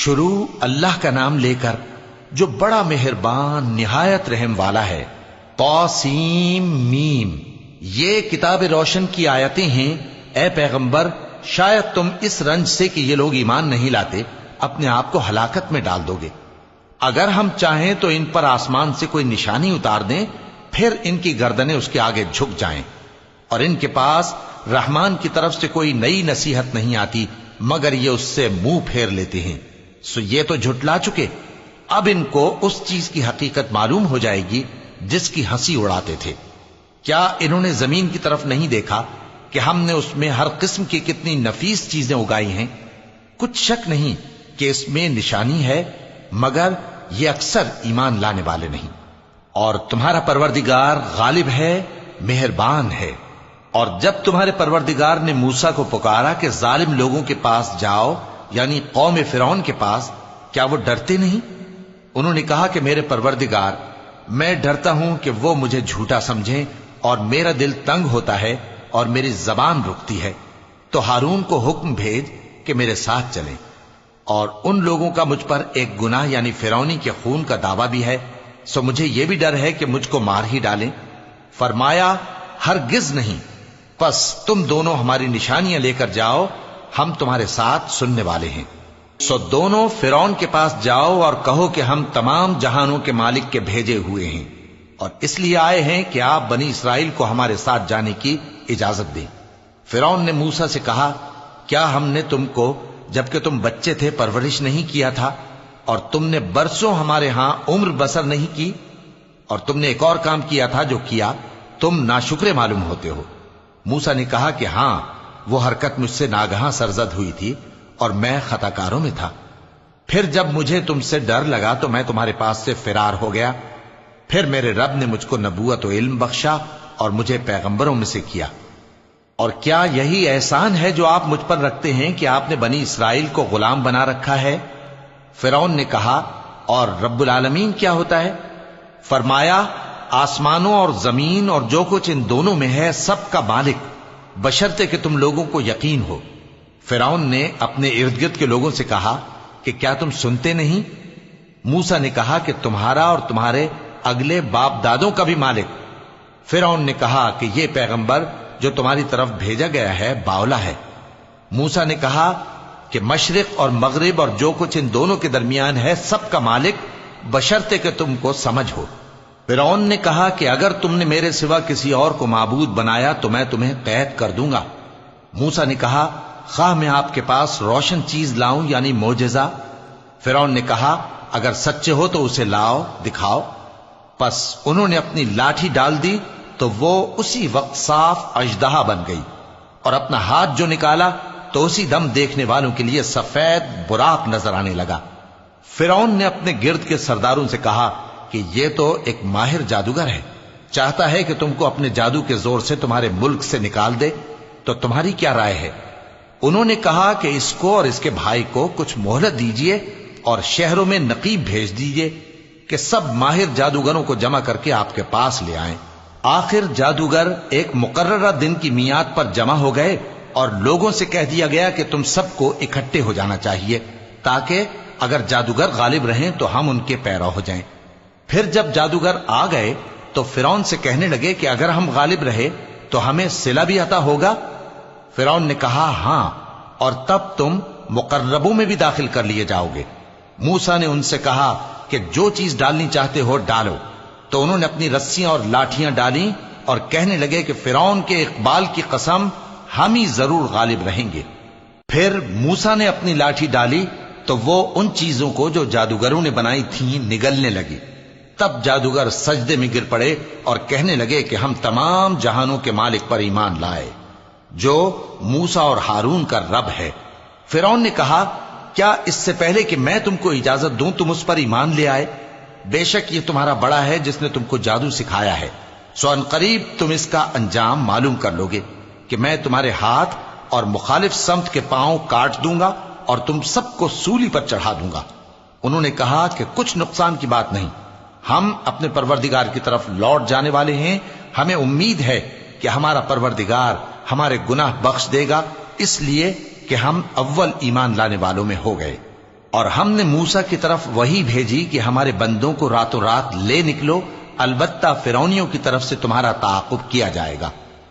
شروع اللہ کا نام لے کر جو بڑا مہربان نہایت رحم والا ہے۔ طاسیم میم، یہ کتاب روشن کی آیتیں ہیں۔ اے پیغمبر، شاید تم اس رنج سے کہ یہ لوگ ایمان نہیں لاتے اپنے آپ کو ہلاکت میں ڈال دو گے۔ اگر ہم چاہیں تو ان پر آسمان سے کوئی نشانی اتار دیں، پھر ان کی گردنیں اس کے آگے جھک جائیں، اور ان کے پاس رحمان کی طرف سے کوئی نئی نصیحت نہیں آتی مگر یہ اس سے منہ پھیر لیتے ہیں۔ سو یہ تو جھٹلا چکے، اب ان کو اس چیز کی حقیقت معلوم ہو جائے گی جس کی ہنسی اڑاتے تھے۔ کیا انہوں نے زمین کی طرف نہیں دیکھا کہ ہم نے اس میں ہر قسم کی کتنی نفیس چیزیں اگائی ہیں؟ کچھ شک نہیں کہ اس میں نشانی ہے، مگر یہ اکثر ایمان لانے والے نہیں۔ اور تمہارا پروردگار غالب ہے، مہربان ہے۔ اور جب تمہارے پروردگار نے موسیٰ کو پکارا کہ ظالم لوگوں کے پاس جاؤ، یعنی قوم فرعون کے پاس، کیا وہ ڈرتے نہیں؟ انہوں نے کہا کہ میرے پروردگار، میں ڈرتا ہوں کہ وہ مجھے جھوٹا سمجھیں، اور میرا دل تنگ ہوتا ہے اور میری زبان رکتی ہے۔ تو ہارون کو حکم بھیج کہ میرے ساتھ چلیں۔ اور ان لوگوں کا مجھ پر ایک گناہ یعنی فرعونی کے خون کا دعویٰ بھی ہے، سو مجھے یہ بھی ڈر ہے کہ مجھ کو مار ہی ڈالیں۔ فرمایا ہرگز نہیں، پس تم دونوں ہماری نشانیاں لے کر جاؤ، ہم تمہارے ساتھ سننے والے ہیں۔ سو دونوں فرعون کے پاس جاؤ اور کہو کہ ہم تمام جہانوں کے مالک کے بھیجے ہوئے ہیں، اور اس لیے آئے ہیں کہ آپ بنی اسرائیل کو ہمارے ساتھ جانے کی اجازت دیں۔ فرعون نے موسیٰ سے کہا، کیا ہم نے تم کو جبکہ تم بچے تھے پرورش نہیں کیا تھا، اور تم نے برسوں ہمارے ہاں عمر بسر نہیں کی؟ اور تم نے ایک اور کام کیا تھا جو کیا، تم ناشکرے معلوم ہوتے ہو۔ موسیٰ نے کہا کہ ہاں، وہ حرکت مجھ سے ناگہاں سرزد ہوئی تھی اور میں خطا کاروں میں تھا۔ پھر جب مجھے تم سے ڈر لگا تو میں تمہارے پاس سے فرار ہو گیا۔ پھر میرے رب نے مجھ کو نبوت و علم بخشا اور مجھے پیغمبروں میں سے کیا۔ اور کیا یہی احسان ہے جو آپ مجھ پر رکھتے ہیں کہ آپ نے بنی اسرائیل کو غلام بنا رکھا ہے؟ فرعون نے کہا، اور رب العالمین کیا ہوتا ہے؟ فرمایا، آسمانوں اور زمین اور جو کچھ ان دونوں میں ہے سب کا مالک، بشرطے کہ تم لوگوں کو یقین ہو۔ فرعون نے اپنے ارد گرد کے لوگوں سے کہا کہ کیا تم سنتے نہیں؟ موسیٰ نے کہا کہ تمہارا اور تمہارے اگلے باپ دادوں کا بھی مالک۔ فرعون نے کہا کہ یہ پیغمبر جو تمہاری طرف بھیجا گیا ہے باولا ہے۔ موسیٰ نے کہا کہ مشرق اور مغرب اور جو کچھ ان دونوں کے درمیان ہے سب کا مالک، بشرطے کہ تم کو سمجھ ہو۔ فرعون نے کہا کہ اگر تم نے میرے سوا کسی اور کو معبود بنایا تو میں تمہیں قید کر دوں گا۔ موسیٰ نے کہا، خواہ میں آپ کے پاس روشن چیز لاؤں یعنی معجزہ؟ فرعون نے کہا، اگر سچے ہو تو اسے لاؤ، دکھاؤ۔ پس انہوں نے اپنی لاٹھی ڈال دی تو وہ اسی وقت صاف اژدہا بن گئی، اور اپنا ہاتھ جو نکالا تو اسی دم دیکھنے والوں کے لیے سفید براق نظر آنے لگا۔ فرعون نے اپنے گرد کے سرداروں سے کہا کہ یہ تو ایک ماہر جادوگر ہے، چاہتا ہے کہ تم کو اپنے جادو کے زور سے تمہارے ملک سے نکال دے، تو تمہاری کیا رائے ہے؟ انہوں نے کہا کہ اس کو اور اس کے بھائی کو کچھ مہلت دیجئے اور شہروں میں نقیب بھیج دیجئے کہ سب ماہر جادوگروں کو جمع کر کے آپ کے پاس لے آئیں۔ آخر جادوگر ایک مقررہ دن کی میعاد پر جمع ہو گئے اور لوگوں سے کہہ دیا گیا کہ تم سب کو اکٹھے ہو جانا چاہیے تاکہ اگر جادوگر غالب رہیں تو ہم ان کے پیرو ہو جائیں۔ پھر جب جادوگر آ گئے تو فرعون سے کہنے لگے کہ اگر ہم غالب رہے تو ہمیں صلہ بھی عطا ہوگا؟ فرعون نے کہا، ہاں، اور تب تم مقربوں میں بھی داخل کر لیے جاؤ گے۔ موسیٰ نے ان سے کہا کہ جو چیز ڈالنی چاہتے ہو ڈالو۔ تو انہوں نے اپنی رسیاں اور لاٹھیاں ڈالیں اور کہنے لگے کہ فرعون کے اقبال کی قسم، ہم ہی ضرور غالب رہیں گے۔ پھر موسیٰ نے اپنی لاٹھی ڈالی تو وہ ان چیزوں کو جو جادوگروں نے بنائی تھیں نگلنے لگی۔ تب جادوگر سجدے میں گر پڑے اور کہنے لگے کہ ہم تمام جہانوں کے مالک پر ایمان لائے جو موسیٰ اور ہارون کا رب ہے۔ فرعون نے کہا، کیا اس سے پہلے کہ میں تم کو اجازت دوں تم اس پر ایمان لے آئے؟ بے شک یہ تمہارا بڑا ہے جس نے تم کو جادو سکھایا ہے، سو ان قریب تم اس کا انجام معلوم کر لوگے کہ میں تمہارے ہاتھ اور مخالف سمت کے پاؤں کاٹ دوں گا اور تم سب کو سولی پر چڑھا دوں گا۔ انہوں نے کہا کہ کچھ نقصان کی بات نہیں، ہم اپنے پروردگار کی طرف لوٹ جانے والے ہیں، ہمیں امید ہے کہ ہمارا پروردگار ہمارے گناہ بخش دے گا، اس لیے کہ ہم اول ایمان لانے والوں میں ہو گئے۔ اور ہم نے موسیٰ کی طرف وحی بھیجی کہ ہمارے بندوں کو راتوں رات لے نکلو، البتہ فرعونیوں کی طرف سے تمہارا تعاقب کیا جائے گا۔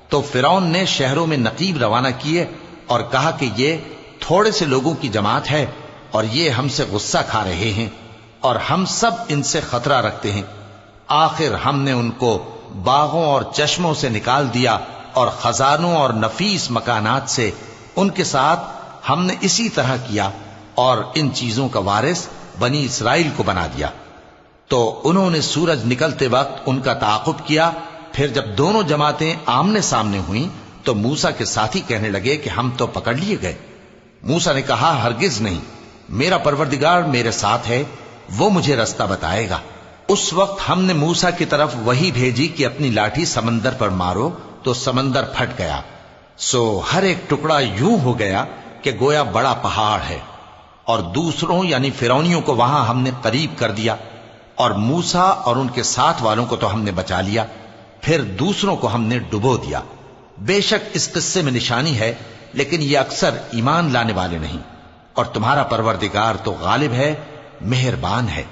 تو فرعون نے شہروں میں نقیب روانہ کیے اور کہا کہ یہ تھوڑے سے لوگوں کی جماعت ہے اور یہ ہم سے غصہ کھا رہے ہیں اور ہم سب ان سے خطرہ رکھتے ہیں۔ آخر ہم نے ان کو باغوں اور چشموں سے نکال دیا اور خزانوں اور نفیس مکانات سے۔ ان کے ساتھ ہم نے اسی طرح کیا اور ان چیزوں کا وارث بنی اسرائیل کو بنا دیا۔ تو انہوں نے سورج نکلتے وقت ان کا تعاقب کیا۔ پھر جب دونوں جماعتیں آمنے سامنے ہوئیں تو موسیٰ کے ساتھی کہنے لگے کہ ہم تو پکڑ لیے گئے۔ موسیٰ نے کہا ہرگز نہیں، میرا پروردگار میرے ساتھ ہے، وہ مجھے رستہ بتائے گا۔ اس وقت ہم نے موسیٰ کی طرف وحی بھیجی کہ اپنی لاٹھی سمندر پر مارو، تو سمندر پھٹ گیا، سو ہر ایک ٹکڑا یوں ہو گیا کہ گویا بڑا پہاڑ ہے، اور دوسروں یعنی فرعونیوں کو وہاں ہم نے قریب کر دیا، اور موسیٰ اور ان کے ساتھ والوں کو تو ہم نے بچا لیا، پھر دوسروں کو ہم نے ڈبو دیا۔ بے شک اس قصے میں نشانی ہے، لیکن یہ اکثر ایمان لانے والے نہیں، اور تمہارا پروردگار تو غالب ہے، مہربان ہے۔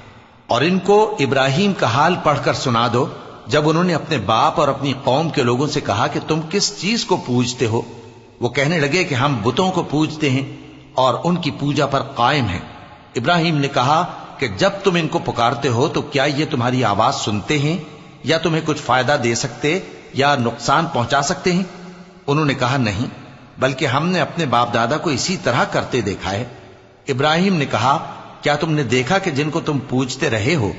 اور ان کو ابراہیم کا حال پڑھ کر سنا دو جب انہوں نے اپنے باپ اور اپنی قوم کے لوگوں سے کہا کہ تم کس چیز کو پوجتے ہو؟ وہ کہنے لگے کہ ہم بتوں کو پوجتے ہیں اور ان کی پوجا پر قائم ہیں۔ ابراہیم نے کہا کہ جب تم ان کو پکارتے ہو تو کیا یہ تمہاری آواز سنتے ہیں یا تمہیں کچھ فائدہ دے سکتے یا نقصان پہنچا سکتے ہیں؟ انہوں نے کہا نہیں، بلکہ ہم نے اپنے باپ دادا کو اسی طرح کرتے دیکھا ہے۔ ابراہیم نے کہا کیا تم نے دیکھا کہ جن کو تم پوجتے رہے ہو،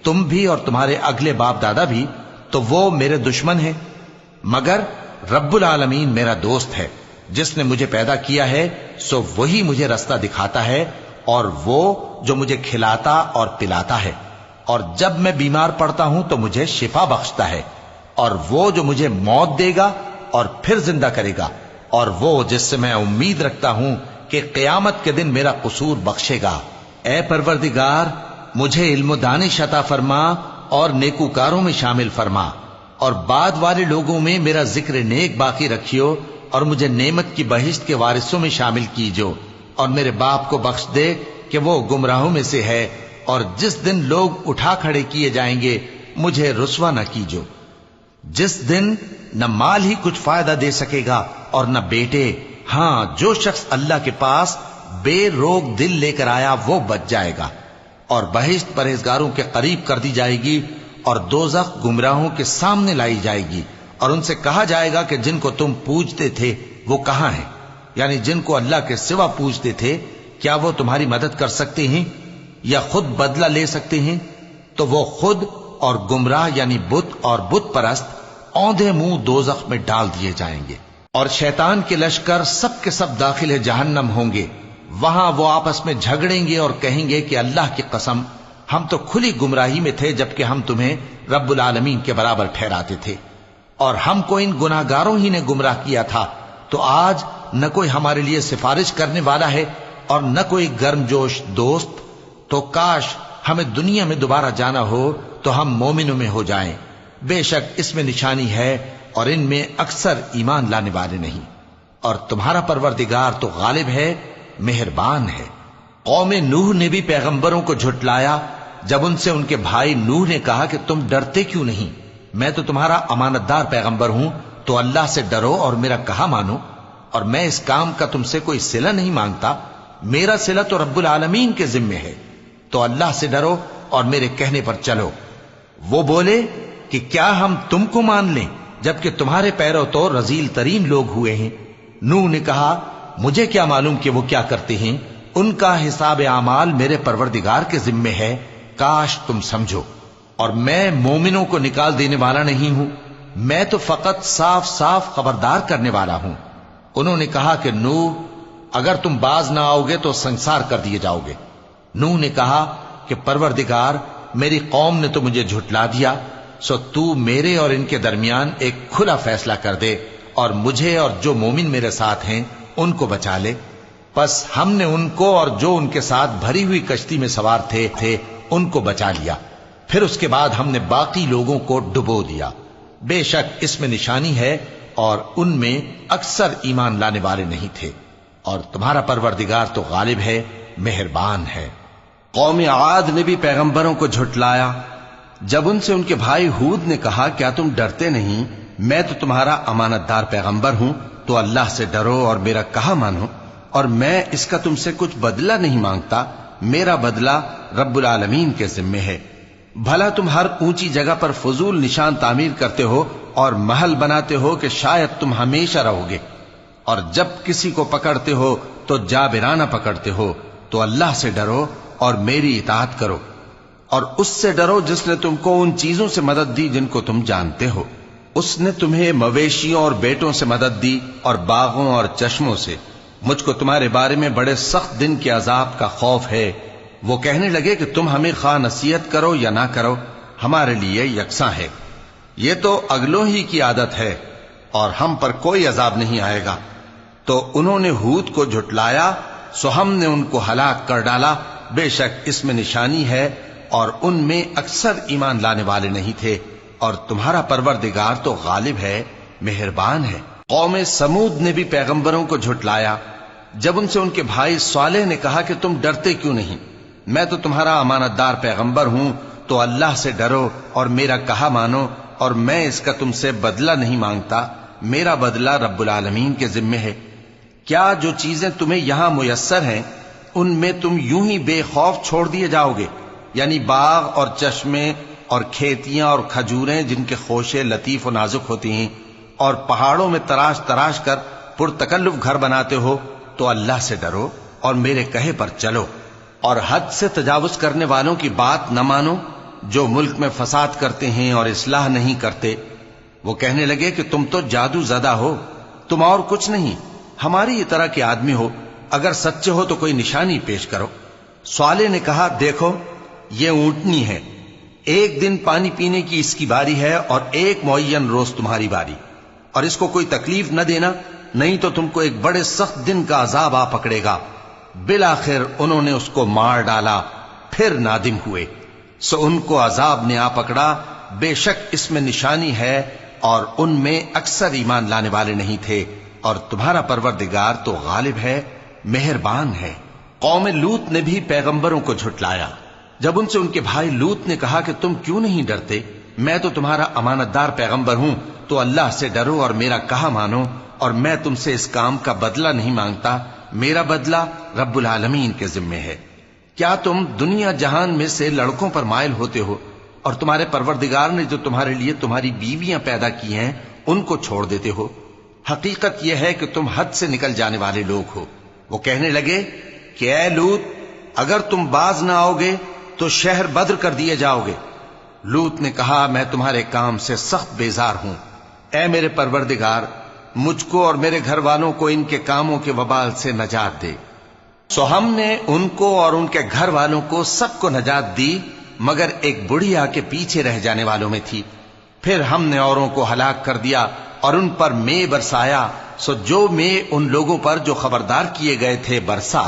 تم بھی اور تمہارے اگلے باپ دادا بھی، تو وہ میرے دشمن ہیں، مگر رب العالمین میرا دوست ہے، جس نے مجھے پیدا کیا ہے سو وہی مجھے رستہ دکھاتا ہے، اور وہ جو مجھے کھلاتا اور پلاتا ہے، اور جب میں بیمار پڑتا ہوں تو مجھے شفا بخشتا ہے، اور وہ جو مجھے موت دے گا اور پھر زندہ کرے گا، اور وہ جس سے میں امید رکھتا ہوں کہ قیامت کے دن میرا قصور بخشے گا۔ اے پروردگار، مجھے علم و دانش عطا فرما اور نیکوکاروں میں شامل فرما، اور بعد والے لوگوں میں میرا ذکر نیک باقی رکھیو، اور مجھے نعمت کی بہشت کے وارثوں میں شامل کیجو، اور میرے باپ کو بخش دے کہ وہ گمراہوں میں سے ہے، اور جس دن لوگ اٹھا کھڑے کیے جائیں گے مجھے رسوا نہ کیجو، جس دن نہ مال ہی کچھ فائدہ دے سکے گا اور نہ بیٹے۔ ہاں، جو شخص اللہ کے پاس بے روک دل لے کر آیا وہ بچ جائے گا، اور بہشت پرہیزگاروں کے قریب کر دی جائے گی، اور دوزخ گمراہوں کے سامنے لائی جائے گی، اور ان سے کہا جائے گا کہ جن کو تم پوجتے تھے وہ کہاں ہیں؟ یعنی جن کو اللہ کے سوا پوجتے تھے، کیا وہ تمہاری مدد کر سکتے ہیں یا خود بدلہ لے سکتے ہیں؟ تو وہ خود اور گمراہ یعنی بت اور بت پرست اوندھے منہ دوزخ میں ڈال دیے جائیں گے، اور شیطان کے لشکر سب کے سب داخل جہنم ہوں گے۔ وہاں وہ آپس میں جھگڑیں گے اور کہیں گے کہ اللہ کی قسم، ہم تو کھلی گمراہی میں تھے جبکہ ہم تمہیں رب العالمین کے برابر ٹھہراتے تھے، اور ہم کو ان گناہگاروں ہی نے گمراہ کیا تھا، تو آج نہ کوئی ہمارے لیے سفارش کرنے والا ہے اور نہ کوئی گرم جوش دوست۔ تو کاش ہمیں دنیا میں دوبارہ جانا ہو تو ہم مومنوں میں ہو جائیں۔ بے شک اس میں نشانی ہے اور ان میں اکثر ایمان لانے والے نہیں، اور تمہارا پروردگار تو غالب ہے، مہربان ہے۔ قوم نوح نے بھی پیغمبروں کو جھٹلایا جب ان سے ان کے بھائی نوح نے کہا کہ تم ڈرتے کیوں نہیں؟ میں تو تمہارا امانت دار پیغمبر ہوں، تو اللہ سے ڈرو اور میرا کہا مانو، اور میں اس کام کا تم سے کوئی صلہ نہیں مانگتا، میرا صلہ تو رب العالمین کے ذمے ہے، تو اللہ سے ڈرو اور میرے کہنے پر چلو۔ وہ بولے کہ کیا ہم تم کو مان لیں جبکہ تمہارے پیرو تو رذیل ترین لوگ ہوئے ہیں؟ نوح نے کہا مجھے کیا معلوم کہ وہ کیا کرتے ہیں، ان کا حساب اعمال میرے پروردگار کے ذمے ہے، کاش تم سمجھو۔ اور میں مومنوں کو نکال دینے والا نہیں ہوں، میں تو فقط صاف صاف خبردار کرنے والا ہوں۔ انہوں نے کہا کہ نوح، اگر تم باز نہ آؤ گے تو سنسار کر دیے جاؤ گے۔ نوح نے کہا کہ پروردگار، میری قوم نے تو مجھے جھٹلا دیا، سو تو میرے اور ان کے درمیان ایک کھلا فیصلہ کر دے، اور مجھے اور جو مومن میرے ساتھ ہیں ان کو بچا لے۔ پس ہم نے ان کو اور جو ان کے ساتھ بھری ہوئی کشتی میں سوار تھے ان کو بچا لیا، پھر اس کے بعد ہم نے باقی لوگوں کو ڈبو دیا۔ بے شک اس میں نشانی ہے اور ان میں اکثر ایمان لانے والے نہیں تھے، اور تمہارا پروردگار تو غالب ہے، مہربان ہے۔ قوم عاد نے بھی پیغمبروں کو جھٹلایا جب ان سے ان کے بھائی ہود نے کہا کیا تم ڈرتے نہیں، میں تو تمہارا امانت دار پیغمبر ہوں، تو اللہ سے ڈرو اور میرا کہا مانو، اور میں اس کا تم سے کچھ بدلہ نہیں مانگتا، میرا بدلہ رب العالمین کے ذمے ہے۔ بھلا تم ہر اونچی جگہ پر فضول نشان تعمیر کرتے ہو اور محل بناتے ہو کہ شاید تم ہمیشہ رہو گے، اور جب کسی کو پکڑتے ہو تو جابرانہ پکڑتے ہو، تو اللہ سے ڈرو اور میری اطاعت کرو، اور اس سے ڈرو جس نے تم کو ان چیزوں سے مدد دی جن کو تم جانتے ہو۔ اس نے تمہیں مویشیوں اور بیٹوں سے مدد دی اور باغوں اور چشموں سے۔ مجھ کو تمہارے بارے میں بڑے سخت دن کے عذاب کا خوف ہے۔ وہ کہنے لگے کہ تم ہمیں خواہ نصیحت کرو یا نہ کرو، ہمارے لیے یکساں ہے، یہ تو اگلوں ہی کی عادت ہے، اور ہم پر کوئی عذاب نہیں آئے گا۔ تو انہوں نے ہود کو جھٹلایا، سو ہم نے ان کو ہلاک کر ڈالا، بے شک اس میں نشانی ہے، اور ان میں اکثر ایمان لانے والے نہیں تھے، اور تمہارا پروردگار تو غالب ہے، مہربان ہے۔ قوم سمود نے بھی پیغمبروں کو جھٹلایا جب ان سے ان کے بھائی صالح نے کہا کہ تم ڈرتے کیوں نہیں، میں تو تمہارا امانت دار پیغمبر ہوں، تو اللہ سے ڈرو اور میرا کہا مانو، اور میں اس کا تم سے بدلہ نہیں مانگتا، میرا بدلہ رب العالمین کے ذمے ہے۔ کیا جو چیزیں تمہیں یہاں میسر ہیں ان میں تم یوں ہی بے خوف چھوڑ دیے جاؤ گے؟ یعنی باغ اور چشمے اور کھیتیاں اور کھجوریں جن کے خوشے لطیف و نازک ہوتی ہیں، اور پہاڑوں میں تراش تراش کر پرتکلف گھر بناتے ہو، تو اللہ سے ڈرو اور میرے کہے پر چلو، اور حد سے تجاوز کرنے والوں کی بات نہ مانو جو ملک میں فساد کرتے ہیں اور اصلاح نہیں کرتے۔ وہ کہنے لگے کہ تم تو جادو زدہ ہو، تم اور کچھ نہیں، ہماری ہی طرح کے آدمی ہو، اگر سچے ہو تو کوئی نشانی پیش کرو۔ صالح نے کہا دیکھو یہ اونٹنی ہے، ایک دن پانی پینے کی اس کی باری ہے اور ایک معین روز تمہاری باری، اور اس کو کوئی تکلیف نہ دینا، نہیں تو تم کو ایک بڑے سخت دن کا عذاب آ پکڑے گا۔ بالآخر انہوں نے اس کو مار ڈالا، پھر نادم ہوئے، سو ان کو عذاب نے آ پکڑا، بے شک اس میں نشانی ہے، اور ان میں اکثر ایمان لانے والے نہیں تھے، اور تمہارا پروردگار تو غالب ہے، مہربان ہے۔ قوم لوط نے بھی پیغمبروں کو جھٹلایا جب ان سے ان کے بھائی لوط نے کہا کہ تم کیوں نہیں ڈرتے، میں تو تمہارا امانت دار پیغمبر ہوں، تو اللہ سے ڈرو اور میرا کہا مانو، اور میں تم سے اس کام کا بدلہ نہیں مانگتا، میرا بدلہ رب العالمین کے ذمے ہے۔ کیا تم دنیا جہان میں سے لڑکوں پر مائل ہوتے ہو، اور تمہارے پروردگار نے جو تمہارے لیے تمہاری بیویاں پیدا کی ہیں ان کو چھوڑ دیتے ہو؟ حقیقت یہ ہے کہ تم حد سے نکل جانے والے لوگ ہو۔ وہ کہنے لگے کہ اے لوط، اگر تم باز نہ آؤ گے تو شہر بدر کر دیے جاؤ گے۔ لوط نے کہا میں تمہارے کام سے سخت بیزار ہوں، اے میرے پروردگار مجھ کو اور میرے گھر والوں کو ان کے کاموں کے وبال سے نجات دے۔ سو ہم نے ان کو اور ان کے گھر والوں کو سب کو نجات دی، مگر ایک بڑھیا کے پیچھے رہ جانے والوں میں تھی۔ پھر ہم نے اوروں کو ہلاک کر دیا اور ان پر مے برسایا، سو جو مے ان لوگوں پر جو خبردار کیے گئے تھے برسا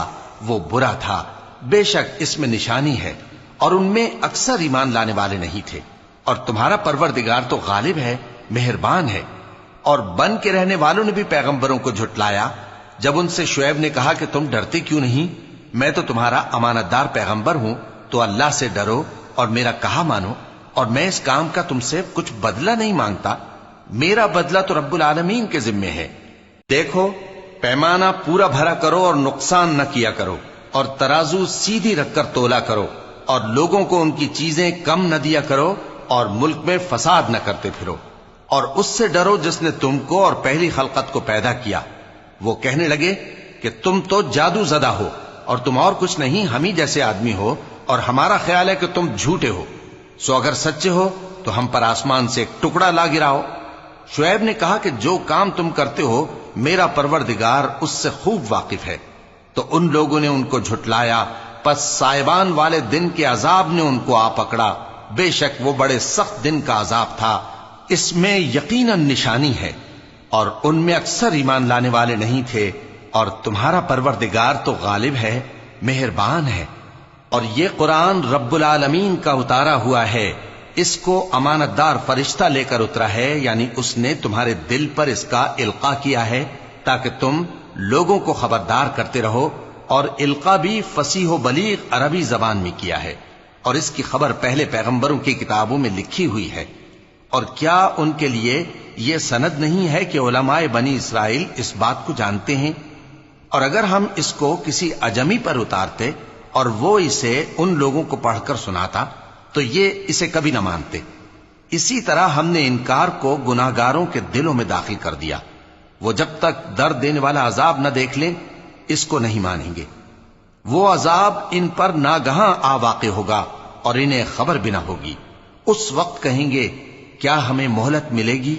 وہ برا تھا، بے شک اس میں نشانی ہے، اور ان میں اکثر ایمان لانے والے نہیں تھے، اور تمہارا پروردگار تو غالب ہے، مہربان ہے۔ اور بن کے رہنے والوں نے بھی پیغمبروں کو جھٹلایا جب ان سے شعیب نے کہا کہ تم ڈرتے کیوں نہیں، میں تو تمہارا امانت دار پیغمبر ہوں، تو اللہ سے ڈرو اور میرا کہا مانو، اور میں اس کام کا تم سے کچھ بدلہ نہیں مانگتا، میرا بدلہ تو رب العالمین کے ذمے ہے۔ دیکھو پیمانہ پورا بھرا کرو اور نقصان نہ کیا کرو، اور ترازو سیدھی رکھ کر تولا کرو، اور لوگوں کو ان کی چیزیں کم نہ دیا کرو، اور ملک میں فساد نہ کرتے پھرو، اور اس سے ڈرو جس نے تم کو اور پہلی خلقت کو پیدا کیا۔ وہ کہنے لگے کہ تم تو جادو زدہ ہو، اور تم اور کچھ نہیں، ہم ہی جیسے آدمی ہو، اور ہمارا خیال ہے کہ تم جھوٹے ہو، سو اگر سچے ہو تو ہم پر آسمان سے ایک ٹکڑا لا گراؤ۔ شعیب نے کہا کہ جو کام تم کرتے ہو میرا پروردگار اس سے خوب واقف ہے۔ تو ان لوگوں نے ان کو جھٹلایا، پس سائبان والے دن کے عذاب نے ان کو آ پکڑا، بے شک وہ بڑے سخت دن کا عذاب تھا، اس میں یقیناً نشانی ہے، اور ان میں اکثر ایمان لانے والے نہیں تھے، اور تمہارا پروردگار تو غالب ہے، مہربان ہے۔ اور یہ قرآن رب العالمین کا اتارا ہوا ہے، اس کو امانت دار فرشتہ لے کر اترا ہے، یعنی اس نے تمہارے دل پر اس کا القاء کیا ہے تاکہ تم لوگوں کو خبردار کرتے رہو اور القا بھی فصیح و بلیغ عربی زبان میں کیا ہے، اور اس کی خبر پہلے پیغمبروں کی کتابوں میں لکھی ہوئی ہے۔ اور کیا ان کے لیے یہ سند نہیں ہے کہ علماء بنی اسرائیل اس بات کو جانتے ہیں؟ اور اگر ہم اس کو کسی اجمی پر اتارتے اور وہ اسے ان لوگوں کو پڑھ کر سناتا تو یہ اسے کبھی نہ مانتے۔ اسی طرح ہم نے انکار کو گناہگاروں کے دلوں میں داخل کر دیا، وہ جب تک درد دینے والا عذاب نہ دیکھ لیں اس کو نہیں مانیں گے۔ وہ عذاب ان پر ناگہاں آ واقع ہوگا اور انہیں خبر بھی نہ ہوگی۔ اس وقت کہیں گے کیا ہمیں مہلت ملے گی؟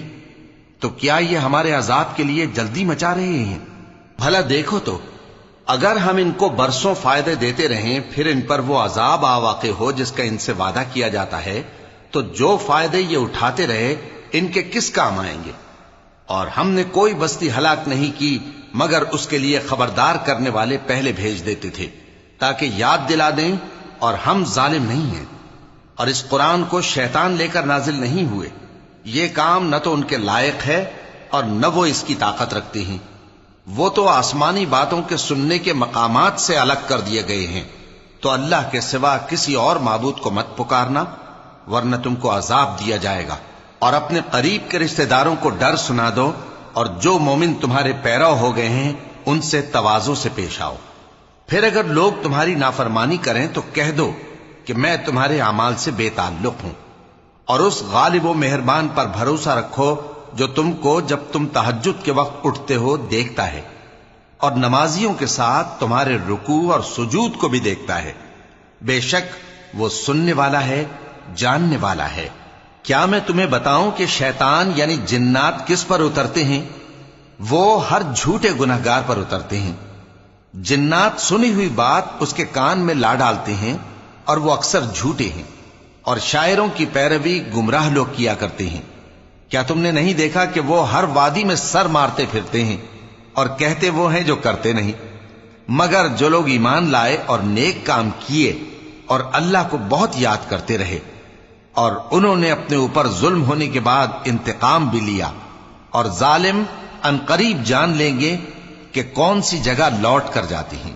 تو کیا یہ ہمارے عذاب کے لیے جلدی مچا رہے ہیں؟ بھلا دیکھو تو اگر ہم ان کو برسوں فائدے دیتے رہیں پھر ان پر وہ عذاب آ واقع ہو جس کا ان سے وعدہ کیا جاتا ہے تو جو فائدے یہ اٹھاتے رہے ان کے کس کام آئیں گے؟ اور ہم نے کوئی بستی ہلاک نہیں کی مگر اس کے لیے خبردار کرنے والے پہلے بھیج دیتے تھے تاکہ یاد دلا دیں، اور ہم ظالم نہیں ہیں۔ اور اس قرآن کو شیطان لے کر نازل نہیں ہوئے، یہ کام نہ تو ان کے لائق ہے اور نہ وہ اس کی طاقت رکھتے ہیں۔ وہ تو آسمانی باتوں کے سننے کے مقامات سے الگ کر دیے گئے ہیں۔ تو اللہ کے سوا کسی اور معبود کو مت پکارنا ورنہ تم کو عذاب دیا جائے گا۔ اور اپنے قریب کے رشتہ داروں کو ڈر سنا دو، اور جو مومن تمہارے پیرو ہو گئے ہیں ان سے تواضع سے پیش آؤ۔ پھر اگر لوگ تمہاری نافرمانی کریں تو کہہ دو کہ میں تمہارے اعمال سے بے تعلق ہوں، اور اس غالب و مہربان پر بھروسہ رکھو جو تم کو جب تم تہجد کے وقت اٹھتے ہو دیکھتا ہے، اور نمازیوں کے ساتھ تمہارے رکوع اور سجود کو بھی دیکھتا ہے۔ بے شک وہ سننے والا ہے، جاننے والا ہے۔ کیا میں تمہیں بتاؤں کہ شیطان یعنی جنات کس پر اترتے ہیں؟ وہ ہر جھوٹے گنہگار پر اترتے ہیں۔ جنات سنی ہوئی بات اس کے کان میں لا ڈالتے ہیں اور وہ اکثر جھوٹے ہیں، اور شاعروں کی پیروی گمراہ لوگ کیا کرتے ہیں۔ کیا تم نے نہیں دیکھا کہ وہ ہر وادی میں سر مارتے پھرتے ہیں اور کہتے وہ ہیں جو کرتے نہیں؟ مگر جو لوگ ایمان لائے اور نیک کام کیے اور اللہ کو بہت یاد کرتے رہے، اور انہوں نے اپنے اوپر ظلم ہونے کے بعد انتقام بھی لیا، اور ظالم عنقریب جان لیں گے کہ کون سی جگہ لوٹ کر جاتی ہیں۔